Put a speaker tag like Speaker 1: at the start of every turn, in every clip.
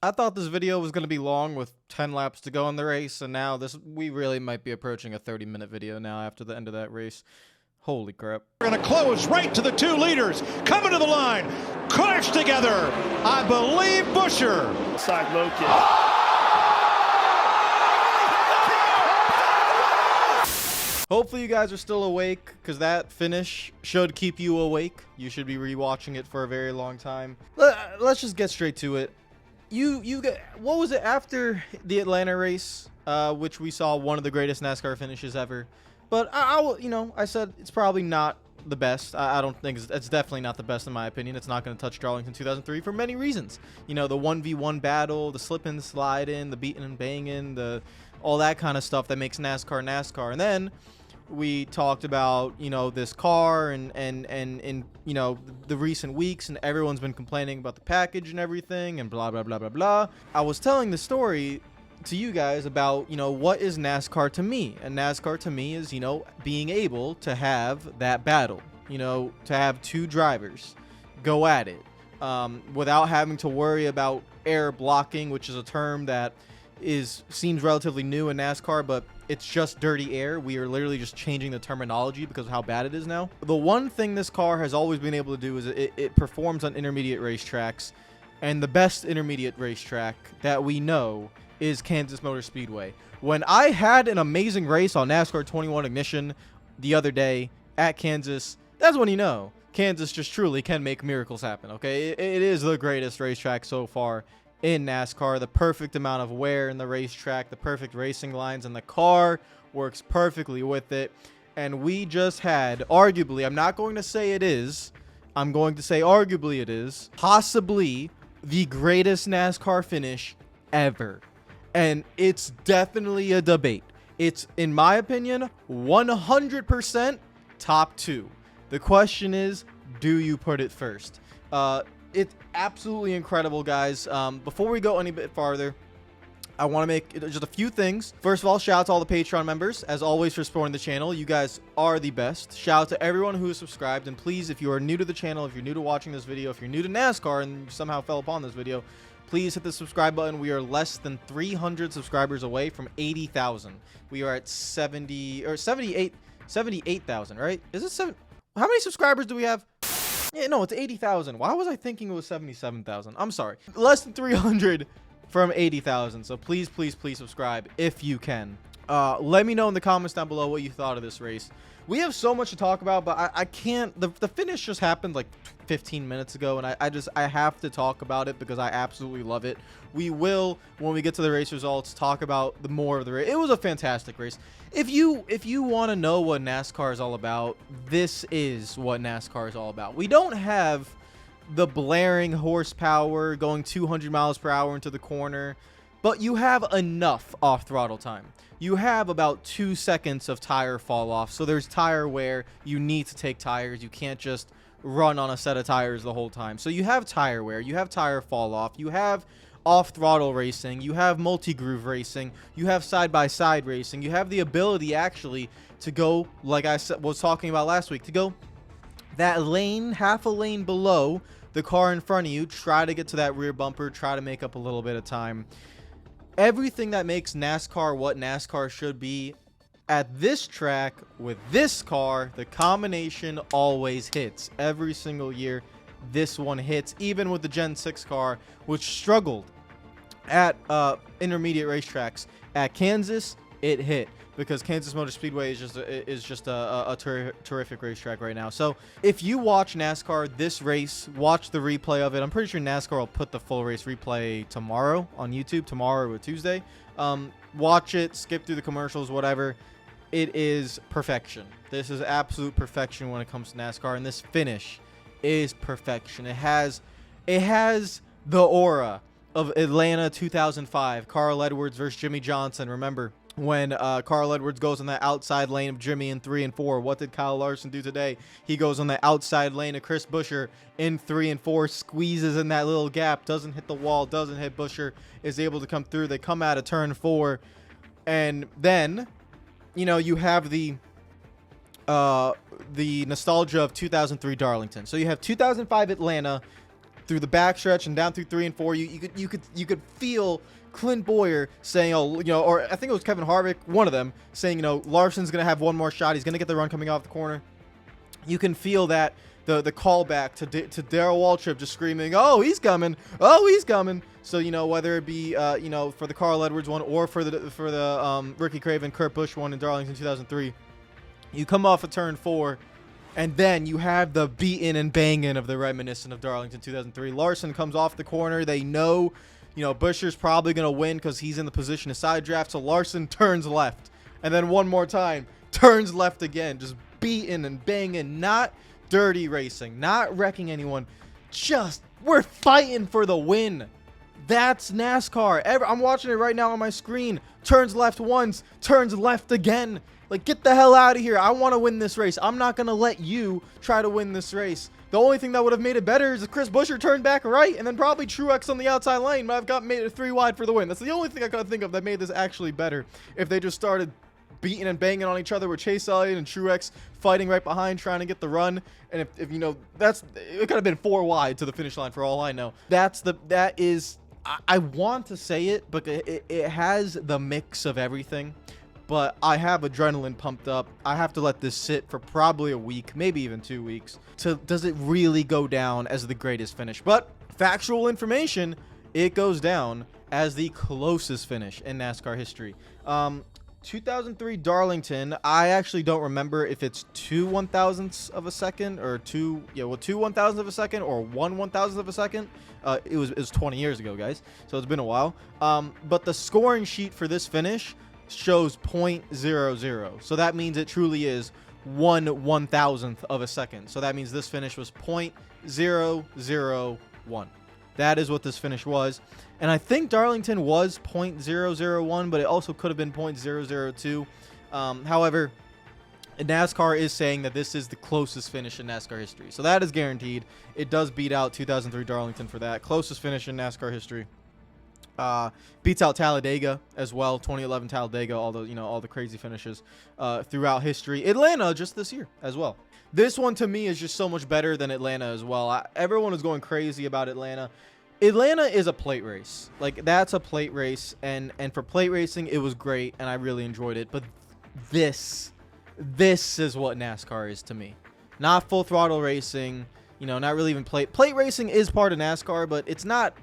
Speaker 1: I thought this video was going to be long with 10 laps to go in the race, and now we really might be approaching a 30-minute video now after the end of that race. Holy crap.
Speaker 2: We're going to close right to the 2 leaders. Coming to the line. Crash together. I believe Buescher.
Speaker 3: Side low kick.
Speaker 1: Hopefully you guys are still awake, because that finish should keep you awake. You should be rewatching it for a very long time. Let's just get straight to it. What was it after the Atlanta race, which we saw one of the greatest NASCAR finishes ever? But I said it's probably not the best. I don't think it's definitely not the best in my opinion. It's not going to touch Darlington 2003 for many reasons. You know, the 1v1 battle, the slip and slide in, the beating and banging, all that kind of stuff that makes NASCAR NASCAR. And then we talked about, you know, this car and you know, the recent weeks, and everyone's been complaining about the package and everything and blah blah blah blah blah. I was telling the story to you guys about, you know, what is NASCAR to me, and NASCAR to me is, you know, being able to have that battle, you know, to have two drivers go at it without having to worry about air blocking, which is a term that seems relatively new in NASCAR, but it's just dirty air. We are literally just changing the terminology because of how bad it is now. The one thing this car has always been able to do is it performs on intermediate racetracks, and the best intermediate racetrack that we know is Kansas Motor Speedway. When I had an amazing race on NASCAR 21 Ignition the other day at Kansas, that's when you know Kansas just truly can make miracles happen, okay? It is the greatest racetrack so far in NASCAR. The perfect amount of wear in the racetrack, the perfect racing lines, and the car works perfectly with it. And we just had, arguably, I'm not going to say it is, I'm going to say arguably it is, possibly the greatest NASCAR finish ever. And it's definitely a debate. It's, in my opinion, 100% top 2. The question is, do you put it first? It's absolutely incredible, guys. Before we go any bit farther, I want to make just a few things. First of all, shout out to all the Patreon members, as always, for supporting the channel. You guys are the best. Shout out to everyone who is subscribed. And please, if you are new to the channel, if you're new to watching this video, if you're new to NASCAR and you somehow fell upon this video, please hit the subscribe button. We are less than 300 subscribers away from 80,000. We are at 78,000, right? Is it 7? How many subscribers do we have? Yeah, no, it's 80,000. Why was I thinking it was 77,000? I'm sorry. Less than 300 from 80,000. So please, please, please subscribe if you can. Let me know in the comments down below what you thought of this race. We have so much to talk about, but I can't. The finish just happened like 15 minutes ago, and I have to talk about it because I absolutely love it. We will, when we get to the race results, talk about the more of the race. It was a fantastic race. If you want to know what NASCAR is all about, this is what NASCAR is all about. We don't have the blaring horsepower going 200 miles per hour into the corner, but you have enough off throttle time. You have about 2 seconds of tire fall off, so there's tire wear. You need to take tires. You can't just run on a set of tires the whole time. So you have tire wear, you have tire fall off, you have off throttle racing, you have multi-groove racing, you have side-by-side racing, you have the ability actually to go, like I was talking about last week, to go that lane, half a lane below the car in front of you, try to get to that rear bumper, try to make up a little bit of time. Everything that makes NASCAR what NASCAR should be at this track with this car, the combination always hits. Every single year, this one hits, even with the Gen 6 car, which struggled at intermediate racetracks. At Kansas, it hit because Kansas Motor Speedway is just a terrific racetrack right now. So if you watch NASCAR this race, watch the replay of it. I'm pretty sure NASCAR will put the full race replay tomorrow on YouTube, tomorrow or Tuesday. Watch it, skip through the commercials, whatever. It is perfection. This is absolute perfection when it comes to NASCAR, and this finish is perfection. It has the aura of Atlanta 2005, Carl Edwards versus Jimmy Johnson. Remember when Carl Edwards goes on the outside lane of Jimmy in 3 and 4? What did Kyle Larson do today? He goes on the outside lane of Chris Buescher in 3 and 4, squeezes in that little gap, doesn't hit the wall, doesn't hit Buescher, is able to come through. They come out of turn 4, and then, you know, you have the nostalgia of 2003 Darlington. So you have 2005 Atlanta, through the backstretch and down through 3 and 4, you could feel Clint Boyer saying, oh, or I think it was Kevin Harvick, one of them saying, Larson's gonna have one more shot. He's gonna get the run coming off the corner. You can feel that the callback to Darrell Waltrip just screaming, oh, he's coming, oh, he's coming. So whether it be for the Carl Edwards one or for the Ricky Craven, Kurt Busch one in Darlington 2003, you come off of turn 4. And then you have the beating and banging of the reminiscent of Darlington 2003. Larson comes off the corner. They know, Buescher's probably going to win because he's in the position to side draft. So Larson turns left. And then one more time, turns left again. Just beating and banging. Not dirty racing. Not wrecking anyone. Just, we're fighting for the win. That's NASCAR. I'm watching it right now on my screen. Turns left once. Turns left again. Like, get the hell out of here. I want to win this race. I'm not going to let you try to win this race. The only thing that would have made it better is if Chris Buescher turned back right and then probably Truex on the outside lane. But I've made it 3 wide for the win. That's the only thing I could think of that made this actually better. If they just started beating and banging on each other with Chase Elliott and Truex fighting right behind trying to get the run. And if it could have been 4 wide to the finish line for all I know. I want to say it, but it has the mix of everything. But I have adrenaline pumped up. I have to let this sit for probably a week, maybe even 2 weeks. Does it really go down as the greatest finish? But factual information, it goes down as the closest finish in NASCAR history. 2003 Darlington, I actually don't remember if it's 2 1,000ths of a second or 2 1,000ths of a second or 1 1,000th of a second. It was 20 years ago, guys, so it's been a while. But the scoring sheet for this finish shows 0.00, so that means it truly is 1 1,000th of a second. So that means this finish was 0.001. That is what this finish was. And I think Darlington was 0.001, but it also could have been 0.002. However, NASCAR is saying that this is the closest finish in NASCAR history, so that is guaranteed. It does beat out 2003 Darlington for that closest finish in NASCAR history. Beats out Talladega as well. 2011 Talladega, all the crazy finishes throughout history. Atlanta just this year as well. This one to me is just so much better than Atlanta as well. Everyone is going crazy about Atlanta. Atlanta is a plate race. Like, that's a plate race, and for plate racing it was great and I really enjoyed it. But this is what NASCAR is to me. Not full throttle racing, not really even plate racing is part of NASCAR, but it's not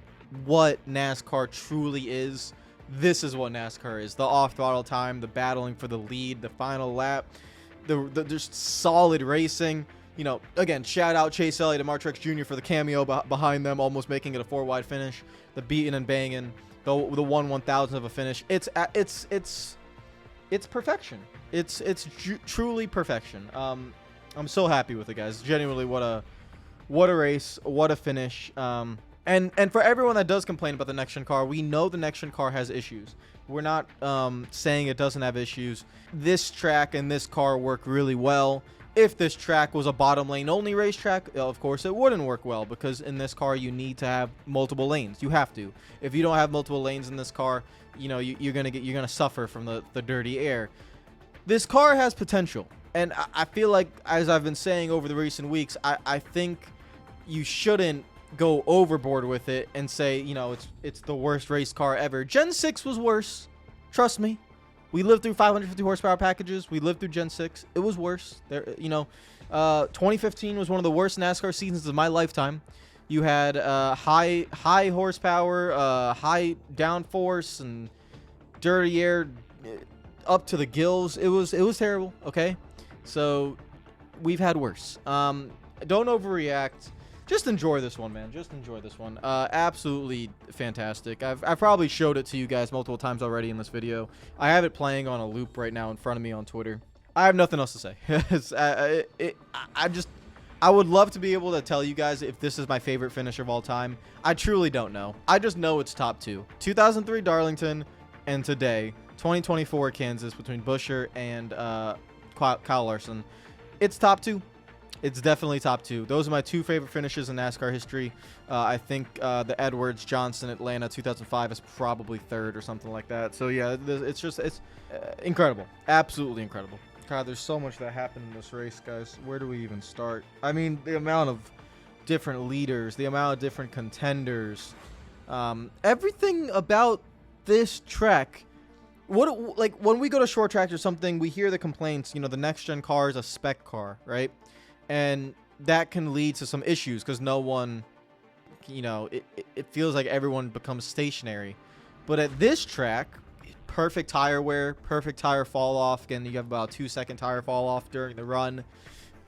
Speaker 1: what NASCAR truly is. This is what NASCAR is. The off-throttle time, the battling for the lead, the final lap, the just solid racing. Again, shout out Chase Elliott and Mark Truex Jr. for the cameo behind them, almost making it a 4-wide finish. The beating and banging, the 1 1,000th of a finish. It's perfection. It's truly perfection. I'm so happy with it, guys. Genuinely, what a race, what a finish. And for everyone that does complain about the next-gen car, we know the next-gen car has issues. We're not saying it doesn't have issues. This track and this car work really well. If this track was a bottom lane only racetrack, of course it wouldn't work well, because in this car you need to have multiple lanes. You have to. If you don't have multiple lanes in this car, you're gonna suffer from the dirty air. This car has potential, and I feel like, as I've been saying over the recent weeks, I think you shouldn't go overboard with it and say, it's the worst race car ever. Gen 6 was worse. Trust me. We lived through 550 horsepower packages. We lived through Gen 6. It was worse. 2015 was one of the worst NASCAR seasons of my lifetime. You had high horsepower, high downforce, and dirty air up to the gills. It was terrible. Okay, so we've had worse. Don't overreact. Just enjoy this one, man. Just enjoy this one. Absolutely fantastic. I've probably showed it to you guys multiple times already in this video. I have it playing on a loop right now in front of me on Twitter. I have nothing else to say. I would love to be able to tell you guys if this is my favorite finish of all time. I truly don't know. I just know it's top 2. 2003 Darlington and today, 2024 Kansas, between Buescher and Kyle Larson. It's top 2. It's definitely top 2. Those are my 2 favorite finishes in NASCAR history. I think the Edwards Johnson Atlanta 2005 is probably 3rd or something like that. So yeah, it's incredible, absolutely incredible. God, there's so much that happened in this race, guys. Where do we even start? I mean, the amount of different leaders, the amount of different contenders, everything about this track. What, like, when we go to short tracks or something, we hear the complaints, you know, the next gen car is a spec car, right? And that can lead to some issues because no one, you know, it feels like everyone becomes stationary. But at this track, perfect tire wear, perfect tire fall off. Again, you have about 2-second tire fall off during the run.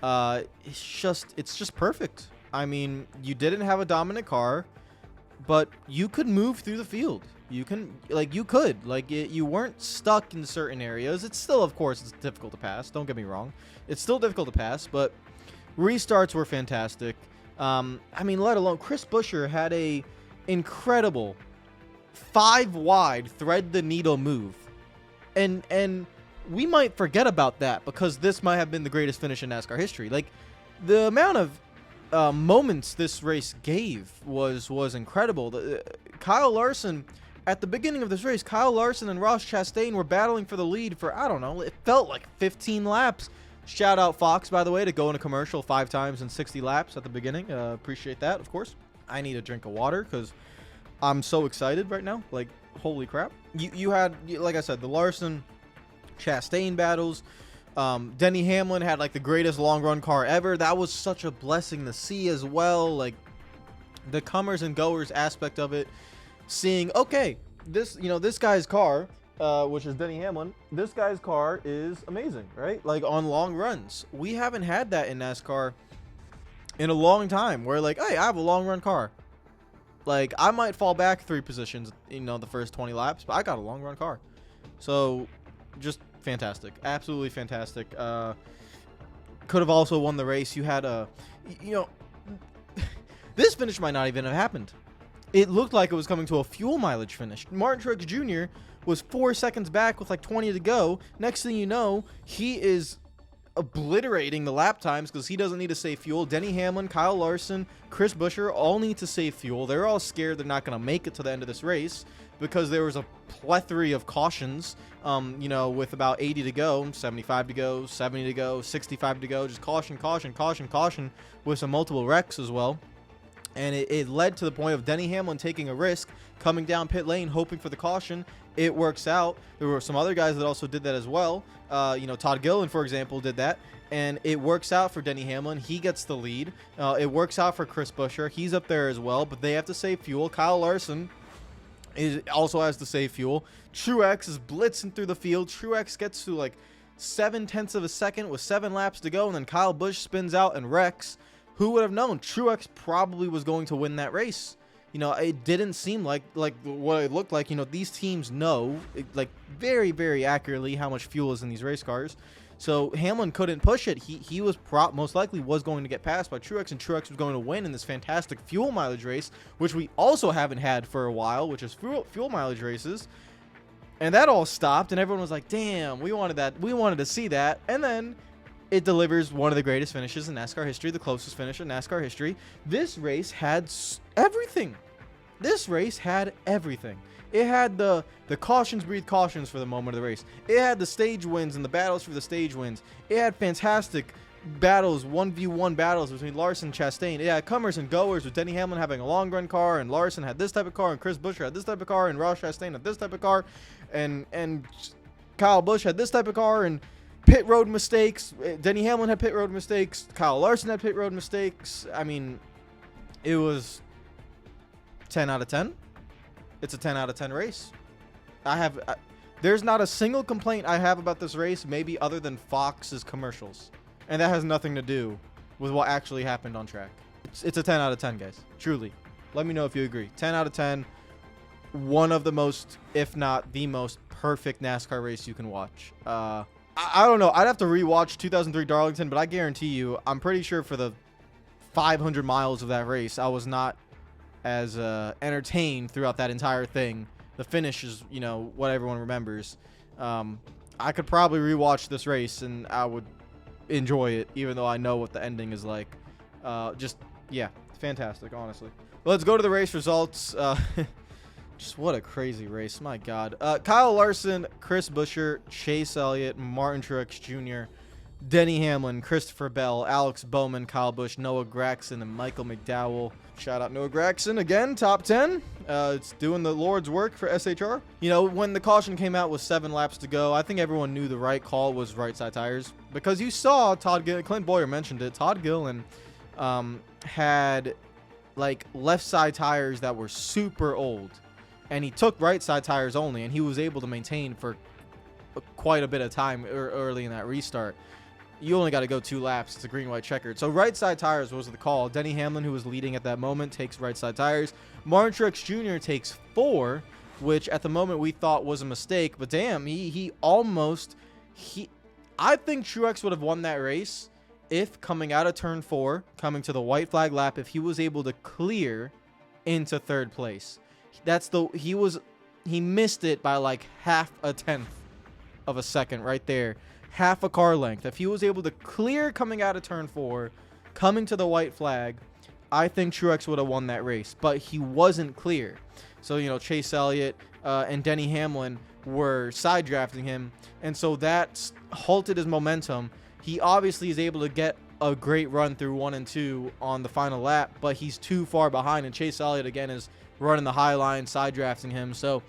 Speaker 1: It's just perfect. I mean, you didn't have a dominant car, but you could move through the field. You weren't stuck in certain areas. It's still, of course, it's difficult to pass. Don't get me wrong. It's still difficult to pass, but restarts were fantastic. I mean, let alone Chris Buescher had a incredible 5 wide thread the needle move. And we might forget about that because this might have been the greatest finish in NASCAR history. Like, the amount of moments this race gave was incredible. Kyle Larson, at the beginning of this race, Kyle Larson and Ross Chastain were battling for the lead for, I don't know, it felt like 15 laps. Shout out Fox, by the way, to go in a commercial 5 times in 60 laps at the beginning. Appreciate that, of course. I need a drink of water because I'm so excited right now. Like, holy crap. You had, like I said, the Larson Chastain battles. Denny Hamlin had like the greatest long run car ever. That was such a blessing to see as well. Like, the comers and goers aspect of it, seeing, okay, this guy's car, which is Denny Hamlin, this guy's car is amazing, right? Like, on long runs, we haven't had that in NASCAR in a long time, where like, hey, I have a long run car. Like, I might fall back 3 positions, you know, the first 20 laps, but I got a long run car. So, just fantastic, absolutely fantastic. Could have also won the race. You had this finish might not even have happened. It looked like it was coming to a fuel mileage finish. Martin Truex Jr. was 4 seconds back with like 20 to go. Next thing you know, he is obliterating the lap times because he doesn't need to save fuel. Denny Hamlin, Kyle Larson, Chris Buescher all need to save fuel. They're all scared they're not going to make it to the end of this race because there was a plethora of cautions, with about 80 to go, 75 to go, 70 to go, 65 to go, just caution with some multiple wrecks as well. And it led to the point of Denny Hamlin taking a risk, coming down pit lane, hoping for the caution. It works out. There were some other guys that also did that as well. Todd Gilliland, for example, did that. And it works out for Denny Hamlin. He gets the lead. It works out for Chris Buescher. He's up there as well, but they have to save fuel. Kyle Larson also has to save fuel. Truex is blitzing through the field. Truex gets to like 0.7 of a second with 7 laps to go, and then Kyle Busch spins out and wrecks. Who would have known? Truex probably was going to win that race. It didn't seem like what it looked like. These teams know, like, very, very accurately how much fuel is in these race cars. So Hamlin couldn't push it. He was most likely was going to get passed by Truex, and Truex was going to win in this fantastic fuel mileage race, which we also haven't had for a while, which is fuel mileage races. And that all stopped, and everyone was like, damn, we wanted that. We wanted to see that. And then it delivers one of the greatest finishes in NASCAR history, the closest finish in NASCAR history. This race had everything. It had the cautions breed cautions for the moment of the race. It had the stage wins and the battles for the stage wins. It had fantastic battles, 1v1 battles between Larson and Chastain. It had comers and goers with Denny Hamlin having a long run car, and Larson had this type of car, and Chris Buescher had this type of car, and Ross Chastain had this type of car, and Kyle Busch had this type of car, and pit road mistakes. Denny Hamlin had pit road mistakes. Kyle Larson had pit road mistakes. I mean, it was 10 out of 10. It's a 10 out of 10 race. There's not a single complaint I have about this race, maybe other than Fox's commercials. And that has nothing to do with what actually happened on track. It's a 10 out of 10, guys. Truly. Let me know if you agree. 10 out of 10. One of the most, if not the most perfect NASCAR race you can watch. I don't know. I'd have to rewatch 2003 Darlington, but I guarantee you, I'm pretty sure for the 500 miles of that race, I was not as entertained throughout that entire thing. The finish is, what everyone remembers. I could probably rewatch this race and I would enjoy it, even though I know what the ending is like. Yeah, fantastic, honestly. Let's go to the race results. Just what a crazy race. My God. Kyle Larson, Chris Buescher, Chase Elliott, Martin Truex Jr. Denny Hamlin, Christopher Bell, Alex Bowman, Kyle Busch, Noah Gragson, and Michael McDowell. Shout out Noah Gragson again, top 10. It's doing the Lord's work for SHR. You know, when the caution came out with 7 laps to go, I think everyone knew the right call was right side tires, because you saw Clint Boyer mentioned it. Todd Gilliland had like left side tires that were super old, and he took right side tires only, and he was able to maintain for quite a bit of time early in that restart. You only got to go 2 laps. It's a green-white checkered. So right side tires was the call. Denny Hamlin, who was leading at that moment, takes right side tires. Martin Truex Jr. takes 4, which at the moment we thought was a mistake. But damn, I think Truex would have won that race if coming out of turn 4, coming to the white flag lap, if he was able to clear into 3rd place. He missed it by like half a tenth of a second right there. Half a car length. If he was able to clear coming out of turn 4, coming to the white flag, I think Truex would have won that race. But he wasn't clear. So, you know, Chase Elliott and Denny Hamlin were side drafting him. And so that halted his momentum. He obviously is able to get a great run through 1 and 2 on the final lap, but he's too far behind. And Chase Elliott, again, is running the high line, side drafting him. So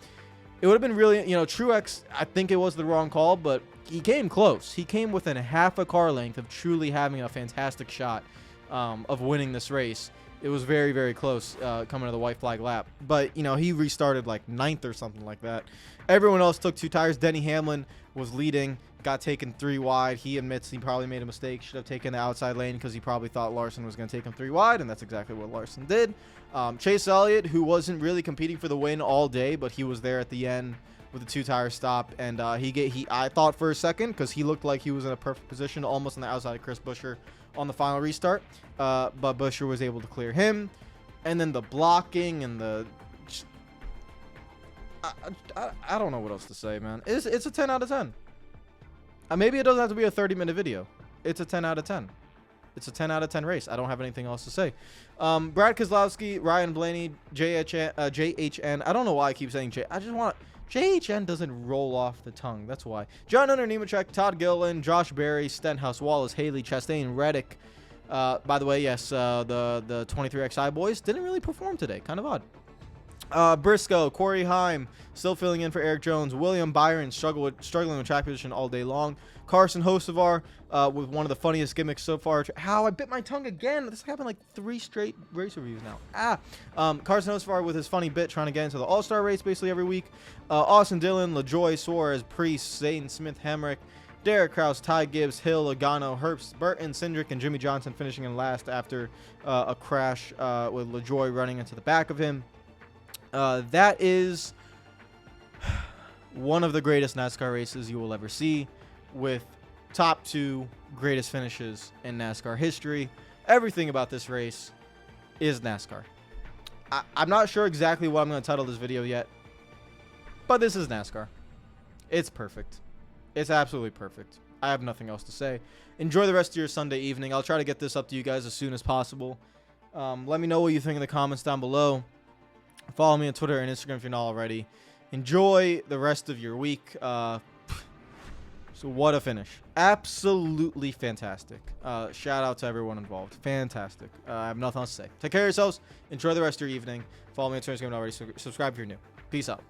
Speaker 1: it would have been really, you know, Truex, I think it was the wrong call, but he came close. He came within half a car length of truly having a fantastic shot of winning this race. It was very, very close coming to the white flag lap. But, you know, he restarted like 9th or something like that. Everyone else took 2 tires. Denny Hamlin was leading, got taken 3 wide. He admits he probably made a mistake. Should have taken the outside lane because he probably thought Larson was going to take him 3 wide, and that's exactly what Larson did. Chase Elliott, who wasn't really competing for the win all day, but he was there at the end with a 2-tire stop, and I thought for a second, because he looked like he was in a perfect position, almost on the outside of Chris Buescher on the final restart, but Buescher was able to clear him. And then the blocking and the I don't know what else to say, man. It's a 10 out of 10. Maybe it doesn't have to be a 30-minute video. It's a 10 out of 10. It's a 10 out of 10 race. I don't have anything else to say. Brad Keselowski, Ryan Blaney, JHN. I don't know why I keep saying J. I just want JHN doesn't roll off the tongue. That's why. John Hunter, Nemechek, Todd Gilliland, Josh Berry, Stenhouse, Wallace, Haley, Chastain, Reddick. By the way, yes, the 23XI boys didn't really perform today. Kind of odd. Briscoe, Corey Heim, still filling in for Eric Jones. William Byron, struggling with track position all day long. Carson Hocevar, with one of the funniest gimmicks so far. How I bit my tongue again. This happened like 3 straight race reviews now. Carson Hocevar with his funny bit trying to get into the All-Star race basically every week. Austin Dillon, LaJoy, Suarez, Priest, Zayden Smith, Hemrick, Derek Kraus, Ty Gibbs, Hill, Logano, Herbst, Burton, Cindric, and Jimmy Johnson finishing in last after a crash with LaJoy running into the back of him. That is one of the greatest NASCAR races you will ever see, with top 2 greatest finishes in NASCAR history. Everything about this race is NASCAR. I'm not sure exactly what I'm going to title this video yet, but this is NASCAR. It's perfect. It's absolutely perfect. I have nothing else to say. Enjoy the rest of your Sunday evening. I'll try to get this up to you guys as soon as possible. Let me know what you think in the comments down below. Follow me on Twitter and Instagram if you're not already. Enjoy the rest of your week. So what a finish. Absolutely fantastic. Shout out to everyone involved. Fantastic. I have nothing else to say. Take care of yourselves. Enjoy the rest of your evening. Follow me on Twitter and Instagram if you're not already. Subscribe if you're new. Peace out.